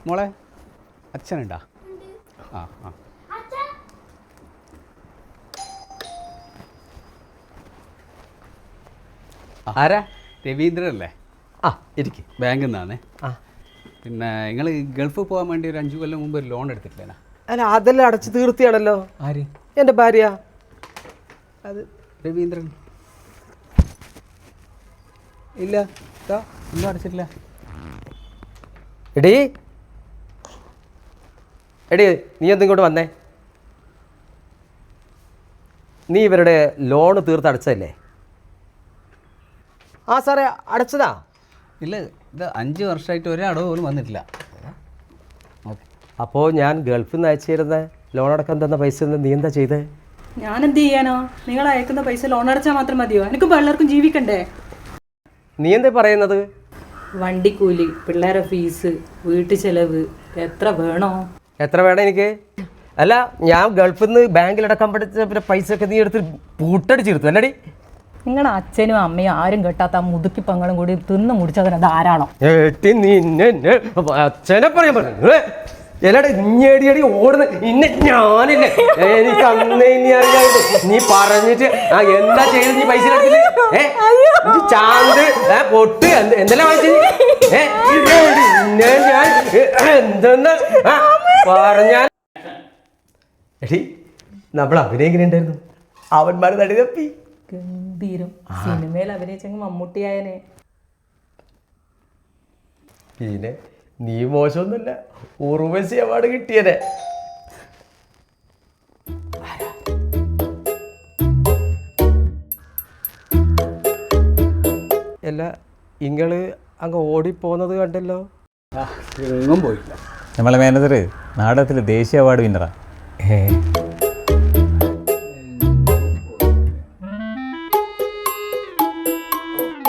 മോളെ അച്ഛനുണ്ടാ? ആ ആ. ആരാ? രവീന്ദ്രനല്ലേ? ആ ഇരിക്കും. ബാങ്കിൽ നിന്നാണേ. ആ പിന്നെ നിങ്ങൾ ഗൾഫിൽ പോകാൻ വേണ്ടി ഒരു 5 കൊല്ലം മുമ്പ് ഒരു ലോൺ എടുത്തിട്ടില്ലേനാ? അല്ല അതെല്ലാം അടച്ച് തീർത്തിയാണല്ലോ. ആര്? എൻ്റെ ഭാര്യ. അത് രവീന്ദ്രൻ. ഇല്ല ഒന്നും അടച്ചിട്ടില്ല. എടീ എടീ നീ എന്തിങ്ങോട്ട് വന്നേ? നീ ഇവരുടെ ലോണ് തീർത്തടച്ചല്ലേ? ആ സാറേ അടച്ചതാ. ഇല്ല, ഇത് 5 വർഷമായിട്ട് ഒരടവ് പോലും വന്നിട്ടില്ല. ഓക്കെ. അപ്പോൾ ഞാൻ ഗൾഫിൽ നിന്ന് അയച്ചു തരുന്ന ലോൺ അടക്കം തന്ന പൈസ നീ എന്താ ചെയ്തേ? ഞാനെന്ത് ചെയ്യാനോ? നിങ്ങൾ അയക്കുന്ന പൈസ ലോൺ അടച്ചാൽ മാത്രം മതിയോ? എനിക്ക് പിള്ളേർക്കും ജീവിക്കണ്ടേ? നീ എന്താ പറയുന്നത്? വണ്ടിക്കൂലി, പിള്ളേരെ ഫീസ്, വീട്ടു ചെലവ് എത്ര വേണോ? എത്ര വേണം എനിക്ക്? അല്ല ഞാൻ ഗൾഫിൽ നിന്ന് ബാങ്കിലടക്കാൻ പഠിച്ച പിന്നെ പൈസ ഒക്കെ നീ എടുത്ത് പൂട്ടടിച്ചെടുത്തു അല്ലടി? നിങ്ങളുടെ അച്ഛനും അമ്മയും ആരും കെട്ടാത്ത ആ മുതുക്കി പങ്ങളും കൂടി തിന്ന് മുടിച്ചതിന് ധാരാളം. അച്ഛനെ പറയാൻ പറഞ്ഞു എല്ലാടെ ഇഞ്ഞേടിയടി ഓടുന്ന ഇന്നെ ഞാനില്ലേ എനിക്ക് അന്നേ ഇനി അറിയാണ്ട് നീ പറഞ്ഞിട്ട് എന്താ ചെയ്ത് നീ പൈസ ചാന്ത് പൊട്ട് എന്തെല്ലാം വാങ്ങിച്ചു ഞാൻ എന്തെന്ന് പറഞ്ഞാൽ എടി നമ്മൾ അഭിനയം എങ്ങനെ ഉണ്ടായിരുന്നു? അവന്മാർ നടി തപ്പി ഗംഭീരം. സിനിമയിൽ അഭിനയിച്ചെങ്കിൽ മമ്മൂട്ടിയായനെ. പിന്നെ നീ മോശമൊന്നുമല്ല, ഉർവശി അവാർഡ് കിട്ടിയതേ. അല്ല ഇങ്ങള് അങ്ങ് ഓടിപ്പോന്നത് കണ്ടല്ലോ. എങ്ങും പോയില്ല. നമ്മളെ മാനേജർ നാടകത്തിൽ ദേശീയ അവാർഡ് വിന്നറാ.